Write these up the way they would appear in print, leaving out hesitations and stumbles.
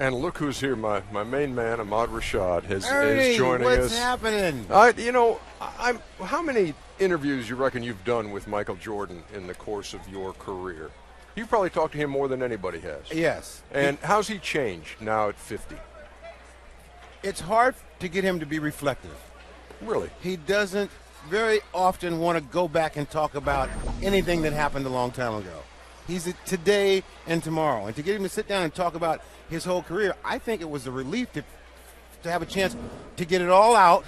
And look who's here, my main man, Ahmad Rashad, is joining what's us. What's happening? How many interviews you reckon you've done with Michael Jordan in the course of your career? You've probably talked to him more than anybody has. Yes. And how's he changed now at 50? It's hard to get him to be reflective. Really? He doesn't very often want to go back and talk about anything that happened a long time ago. He's at today and tomorrow. And to get him to sit down and talk about his whole career, I think it was a relief to have a chance to get it all out,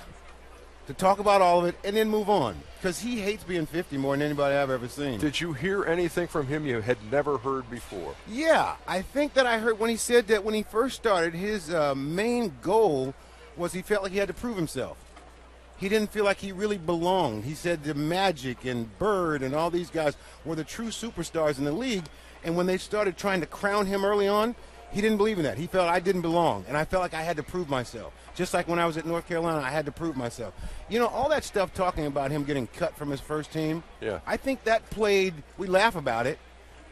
to talk about all of it, and then move on. Because he hates being 50 more than anybody I've ever seen. Did you hear anything from him you had never heard before? Yeah, I think that I heard when he said that when he first started, his main goal was he felt like he had to prove himself. He didn't feel like he really belonged. He said the Magic and Bird and all these guys were the true superstars in the league, and when they started trying to crown him early on, he didn't believe in that. He felt I didn't belong, and I felt like I had to prove myself. Just like when I was at North Carolina, I had to prove myself. You know, all that stuff talking about him getting cut from his first team, yeah. I think that played, we laugh about it,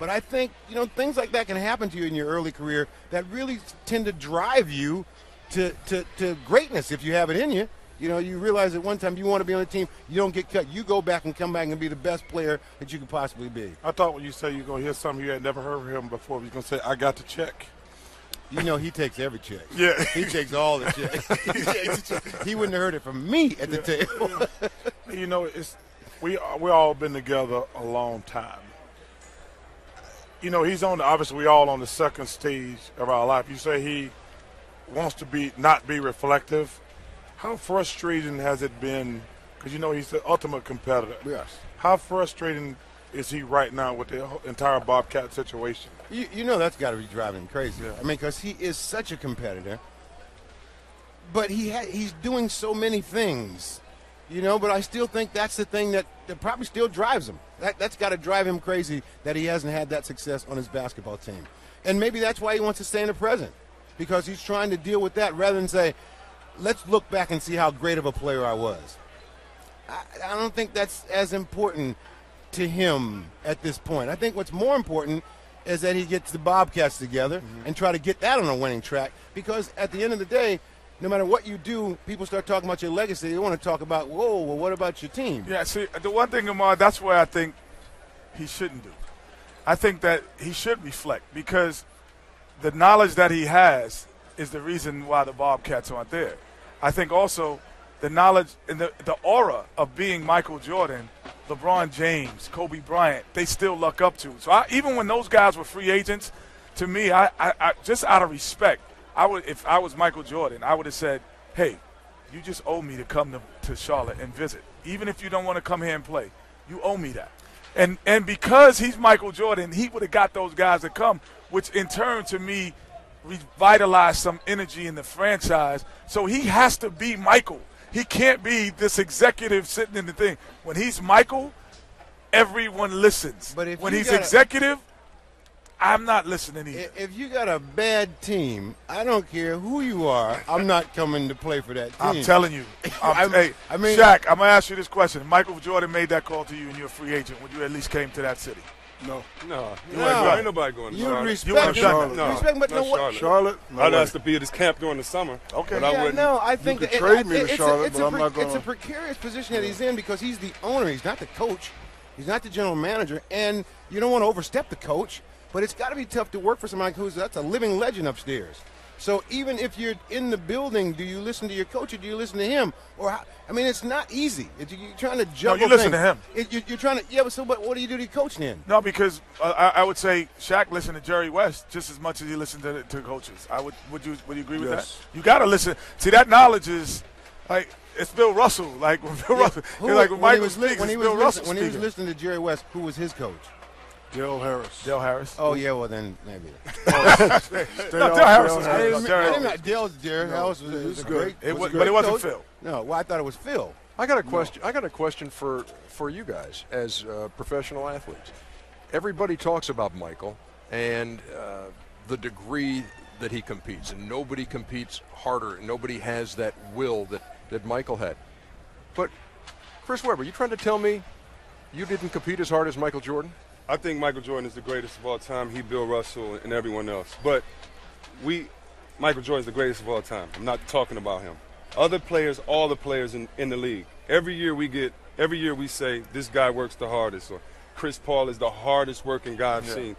but I think, you know, things like that can happen to you in your early career that really tend to drive you to greatness if you have it in you. You know, you realize at one time you want to be on a team, you don't get cut. You go back and come back and be the best player that you could possibly be. I thought when you say you're going to hear something you had never heard from him before, you're going to say, I got the check. You know, he takes every check. Yeah. He takes all the checks. He wouldn't have heard it from me at the table. You know, we all been together a long time. You know, obviously we all on the second stage of our life. You say he wants to not be reflective. How frustrating has it been? Because, you know, he's the ultimate competitor. Yes. How frustrating is he right now with the entire Bobcat situation? You know that's got to be driving him crazy. Yeah. I mean, because he is such a competitor. But he's doing so many things, you know, but I still think that's the thing that probably still drives him. That's got to drive him crazy that he hasn't had that success on his basketball team. And maybe that's why he wants to stay in the present, because he's trying to deal with that rather than say, let's look back and see how great of a player I was. I don't think that's as important to him at this point. I think what's more important is that he gets the Bobcats together and try to get that on a winning track, because at the end of the day, no matter what you do, people start talking about your legacy. They want to talk about, whoa, well, what about your team? Yeah, see, the one thing, Ahmad, that's where I think he shouldn't do. I think that he should reflect, because the knowledge that he has is the reason why the Bobcats aren't there. I think also the knowledge and the aura of being Michael Jordan, LeBron James, Kobe Bryant, they still look up to. So even when those guys were free agents, to me, I just out of respect, if I was Michael Jordan, I would have said, hey, you just owe me to come to Charlotte and visit. Even if you don't want to come here and play, you owe me that. And because he's Michael Jordan, he would have got those guys to come, which in turn, to me, revitalize some energy in the franchise. So he has to be Michael. He can't be this executive sitting in the thing. When he's Michael, everyone listens. But when he's executive, I'm not listening either. If you got a bad team, I don't care who you are, I'm not coming to play for that team. I'm telling you. Hey, Shaq, I'm going to ask you this question. Michael Jordan made that call to you and you're a free agent. Would you at least came to that city? No. Ain't nobody going to you Charlotte. Respect but no, what? Charlotte? I'd ask to be at his camp during the summer. Okay. But I think you could trade me to Charlotte, but I'm not going. It's a precarious position that he's in because he's the owner. He's not the coach. He's not the general manager. And you don't want to overstep the coach, but it's got to be tough to work for somebody that's a living legend upstairs. So even if you're in the building, do you listen to your coach or do you listen to him? It's not easy. You're trying to juggle. No, you listen to him. You're trying to, but what do you do to your coach then? No, because I would say Shaq listened to Jerry West just as much as he listened to coaches. Would you agree with that? You got to listen. See, that knowledge is like it's Bill Russell. Like when Bill Russell, when he was listening to Jerry West, who was his coach? Dale Harris. Oh, yeah, well, then maybe. Dale Harris was good. Dale Harris was great. But it wasn't Phil. No, well, I thought it was Phil. I got a question. I got a question for you guys as professional athletes. Everybody talks about Michael and the degree that he competes, and nobody competes harder. Nobody has that will that Michael had. But Chris Webber, you trying to tell me you didn't compete as hard as Michael Jordan? I think Michael Jordan is the greatest of all time. He, Bill Russell, and everyone else. But Michael Jordan's the greatest of all time. I'm not talking about him. Other players, all the players in the league. Every year we say this guy works the hardest, or Chris Paul is the hardest working guy I've seen.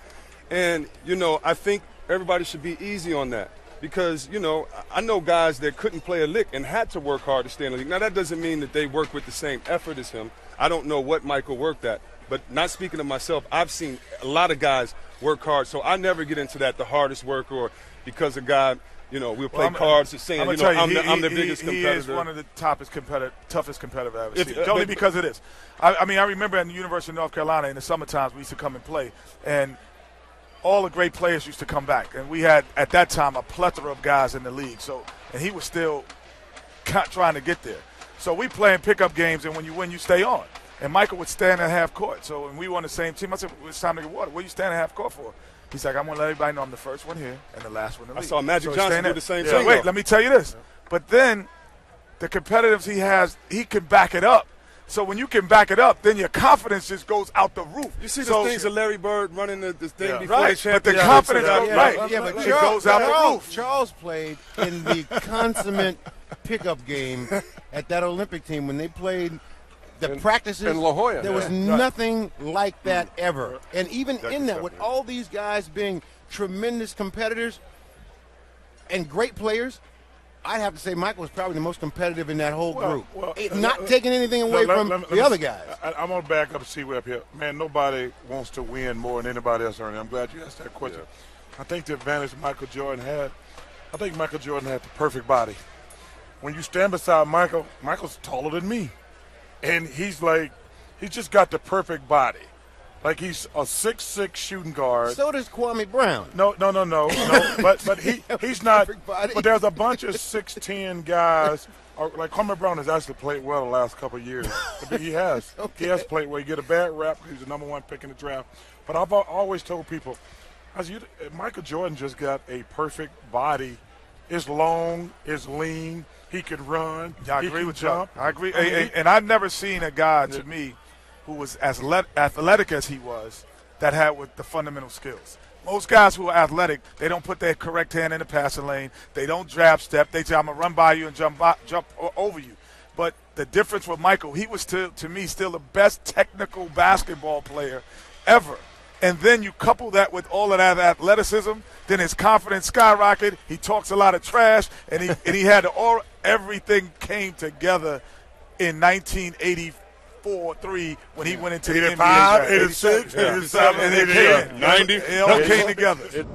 And, you know, I think everybody should be easy on that. Because, you know, I know guys that couldn't play a lick and had to work hard to stay in the league. Now, that doesn't mean that they work with the same effort as him. I don't know what Michael worked at. But not speaking of myself, I've seen a lot of guys work hard. So I never get into that, the hardest work, or because a guy, you know, we'll play cards and saying, you know, I'm the biggest competitor. He is one of the toughest competitive I've ever seen. Only because of this. I mean, I remember at the University of North Carolina in the summertime, we used to come and play. And all the great players used to come back. And we had, at that time, a plethora of guys in the league. So, and he was still trying to get there. So we playing pickup games, and when you win, you stay on. And Michael would stand at half court. So when we were on the same team, I said, it's time to get water. What are you standing at half court for? He's like, I'm going to let everybody know I'm the first one here and the last one in the league. I saw Magic Johnson do the same thing. Wait, let me tell you this. But then the competitiveness he has, he can back it up. So when you can back it up, then your confidence just goes out the roof. You see the things of Larry Bird running the thing before the championship. But the confidence goes but it goes out the roof. Charles played in the consummate pickup game at that Olympic team when they played the practices in La Jolla. There was nothing like that ever. And even in that, with all these guys being tremendous competitors and great players, I'd have to say Michael was probably the most competitive in that whole group. Not taking anything away from the other guys. I'm going to back up and see way up here. Man, nobody wants to win more than anybody else, Ernie. I'm glad you asked that question. I think the advantage Michael Jordan had, I think Michael Jordan had the perfect body. When you stand beside Michael, Michael's taller than me. And he's just got the perfect body. Like he's a 6'6" shooting guard. So does Kwame Brown. No. But he's not. But there's a bunch of 6'10" guys. Like Kwame Brown has actually played well the last couple of years. He has. He has played well. You get a bad rap because he's the #1 pick in the draft. But I've always told people, Michael Jordan just got a perfect body. It's long, it's lean. He can run. Yeah, I agree with you. I agree. And I've never seen a guy, to me, who was as athletic as he was, that had with the fundamental skills. Most guys who are athletic, they don't put their correct hand in the passing lane. They don't jab step. They say, I'm going to run by you and jump over you. But the difference with Michael, he was, to me, still the best technical basketball player ever. And then you couple that with all of that athleticism, then his confidence skyrocketed. He talks a lot of trash, and he had everything came together in 1984-3 when he went into the NBA. 86, 87, 88, 90. It all came together.